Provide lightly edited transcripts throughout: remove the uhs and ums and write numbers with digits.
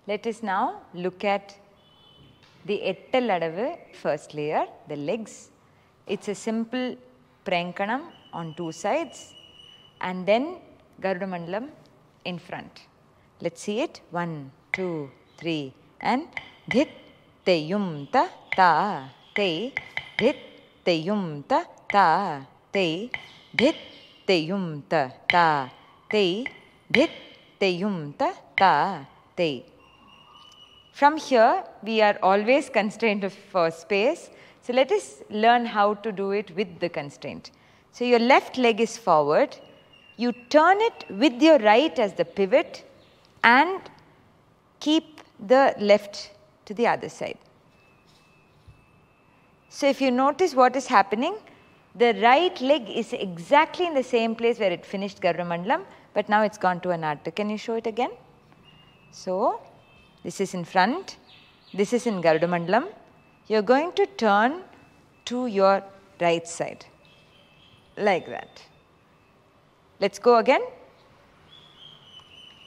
Let us now look at the ettal adavu first layer, the legs. It's a simple Prankanam on two sides and then Garuda Mandalam in front. Let's see it. 1, 2, 3 and dhit teyum ta ta te dhit teyum ta ta te dhit teyum ta ta te dhit teyum ta ta te. From here, we are always constrained for space. So let us learn how to do it with the constraint. So your left leg is forward. You turn it with your right as the pivot and keep the left to the other side. So if you notice what is happening, the right leg is exactly in the same place where it finished Garuda Mandalam, but now it's gone to an Ardha. Can you show it again? So this is in front, this is in Garuda Mandalam. You're going to turn to your right side, like that. Let's go again.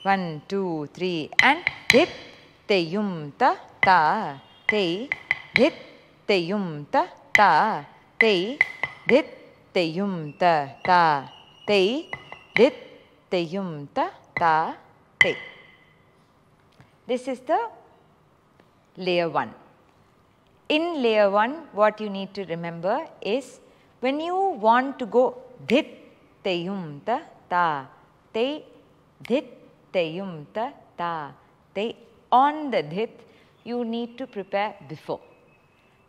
1, 2, 3 and dhit teyum ta ta te dhit teyum ta ta te dhit teyum ta ta te dhit teyum ta ta te. This is the layer 1. In layer 1, what you need to remember is when you want to go dhit teyum ta ta te dhit teyum ta ta te, on the dhit, you need to prepare before.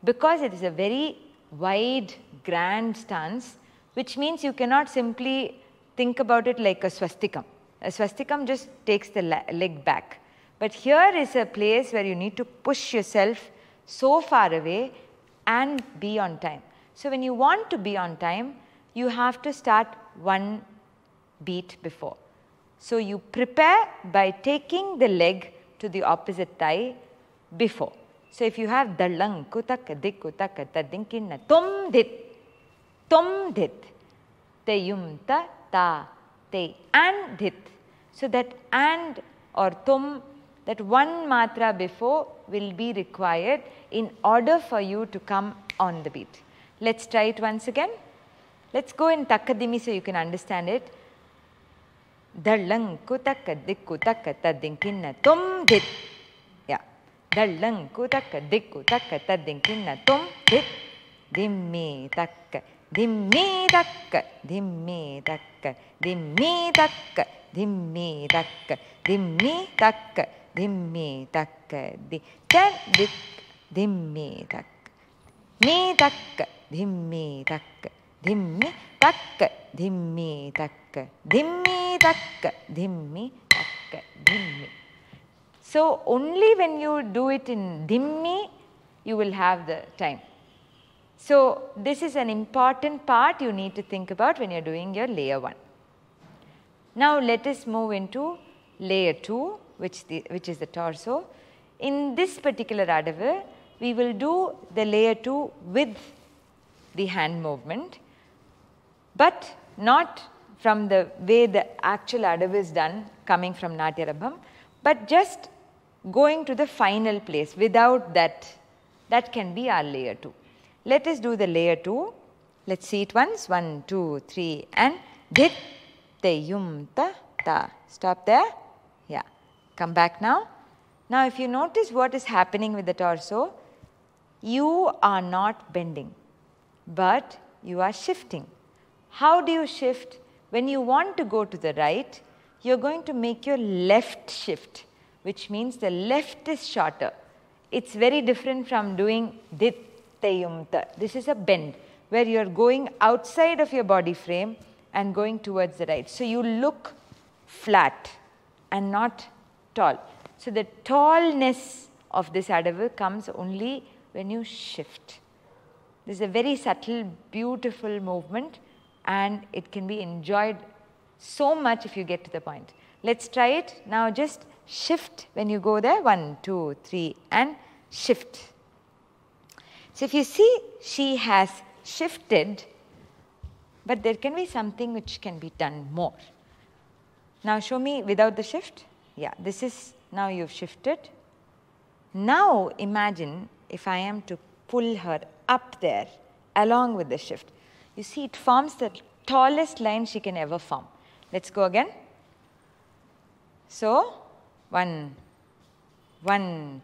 Because it is a very wide, grand stance, which means you cannot simply think about it like a swastikam. A swastikam just takes the leg back. But here is a place where you need to push yourself so far away and be on time. So when you want to be on time, you have to start one beat before. So you prepare by taking the leg to the opposite thigh before. So if you have dalang kutaka dikutaka tadinkinna tom dit te yum ta ta te and dit. So that and or tom, that one matra before will be required in order for you to come on the beat. Let's try it once again. Let's go in Takkadimi so you can understand it. Dalang kutaka dikutaka tadinkinna tom dit. Yeah. Dalang kutaka dikutaka tadinkinna tom dit. Dimmi takka, dimmi takka, dimmi takka, dimmi takka, dimmi takka, dimmi takka, dimmi takka, di ten dik, dimmi takka, mi takka, dimmi takka, dimmi takka, dimmi takka, dimmi takka, dimmi takka, dimmi. So only when you do it in dimmi, you will have the time. So this is an important part you need to think about when you're doing your layer 1. Now let us move into layer 2, which is the torso. In this particular adavu, we will do the layer 2 with the hand movement, but not from the way the actual adavu is done coming from Natyarabham, but just going to the final place without that. That can be our layer 2. Let us do the layer 2. Let's see it once. 1, 2, 3 and dhit teyum ta ta. Stop there. Yeah. Come back now. Now if you notice what is happening with the torso, you are not bending, but you are shifting. How do you shift? When you want to go to the right, you are going to make your left shift, which means the left is shorter. It's very different from doing dhit teyum ta. This is a bend where you are going outside of your body frame and going towards the right. So you look flat and not tall. So the tallness of this adavu comes only when you shift. This is a very subtle, beautiful movement and it can be enjoyed so much if you get to the point. Let's try it. Now just shift when you go there. 1, 2, 3 and shift. So if you see, she has shifted, but there can be something which can be done more. Now show me without the shift. Yeah, this is, now you've shifted. Now imagine if I am to pull her up there along with the shift. You see, it forms the tallest line she can ever form. Let's go again. So, 1,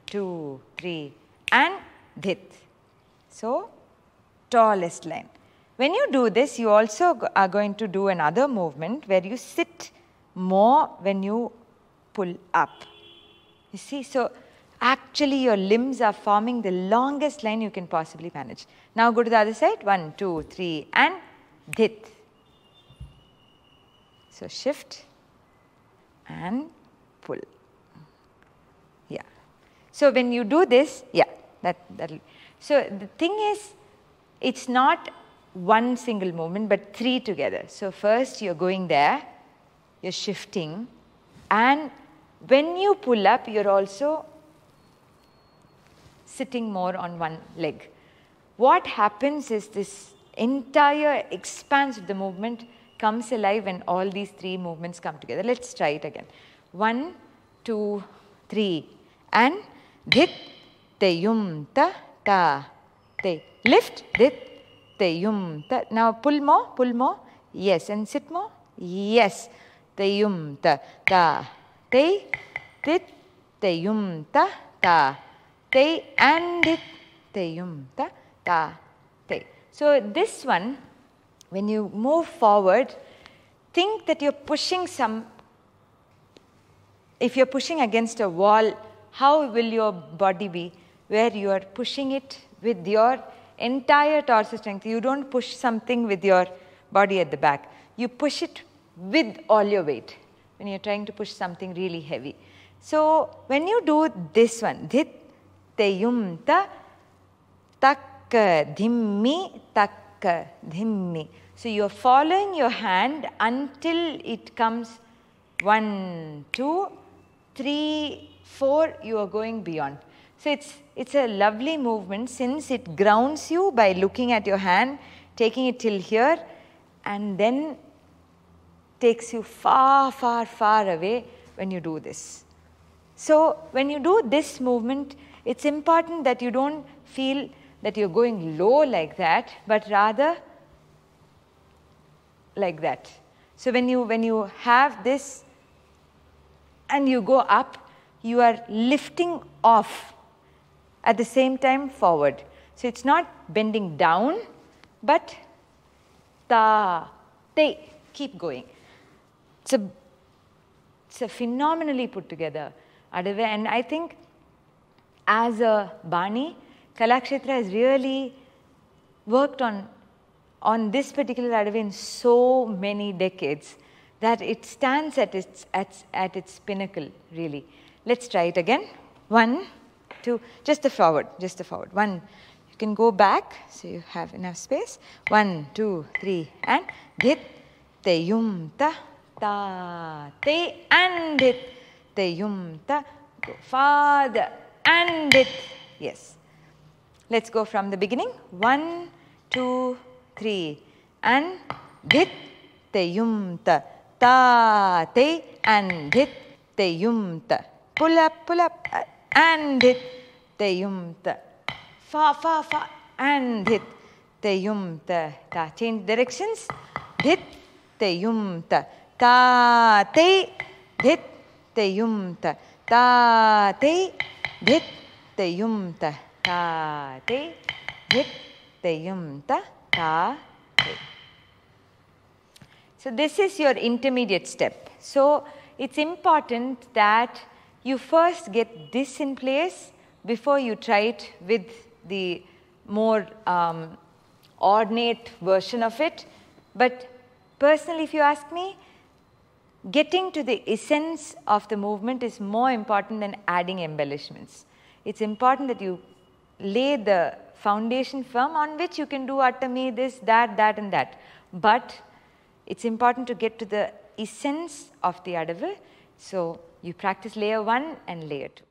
2, 3, and dhit. So, tallest line. When you do this, you also are going to do another movement where you sit more when you pull up. You see, so actually your limbs are forming the longest line you can possibly manage. Now go to the other side. 1, 2, 3, and dhit. So shift and pull. Yeah. So when you do this, yeah, that'll. So the thing is, it's not one single movement, but 3 together. So first you're going there, you're shifting, and when you pull up, you're also sitting more on one leg. What happens is this entire expanse of the movement comes alive when all these 3 movements come together. Let's try it again. 1, 2, 3, and dhit, te yum ta ta te. Lift, dhit, te yum ta. Now pull more, yes, and sit more, yes. Te yum ta ta te, dhit, te yum ta ta te, and dhit, te yum ta ta te. So this one, when you move forward, think that you're pushing if you're pushing against a wall, how will your body be? Where you are pushing it with your entire torso strength. You don't push something with your body at the back. You push it with all your weight when you're trying to push something really heavy. So when you do this one, dhit, te yum ta, tak dhimmi, tak dhimmi. So you're following your hand until it comes 1, 2, 3, 4, you are going beyond. So it's a lovely movement since it grounds you by looking at your hand, taking it till here, and then takes you far, far, far away when you do this. So when you do this movement, it's important that you don't feel that you're going low like that, but rather like that. So when you have this and you go up, you are lifting off at the same time forward. So it's not bending down, but ta, te, keep going. It's a phenomenally put together Adave, and I think as a Bani, Kalakshetra has really worked on this particular Adave in so many decades that it stands at its pinnacle, really. Let's try it again. 1, 2, just the forward. 1, you can go back so you have enough space. 1, 2, 3, and dhit, te yum ta ta te, and dhit, te yum ta. Go farther, and dhit. Yes. Let's go from the beginning. 1, 2, 3, and dhit, te yum ta ta te, and dhit, te yum ta. Pull up, and dhit, te yum ta. Far, far, far, and dhit, te yum ta ta. Change directions. Dhit, te yum ta ta te, dhit, te yum ta ta te, dhit, te yum ta ta te, dhit, te yum ta ta te. So this is your intermediate step. So it's important that you first get this in place before you try it with the more ornate version of it. But personally, if you ask me, getting to the essence of the movement is more important than adding embellishments. It's important that you lay the foundation firm on which you can do Attami, this, that, and that. But it's important to get to the essence of the Adavu. So you practice layer 1 and layer 2.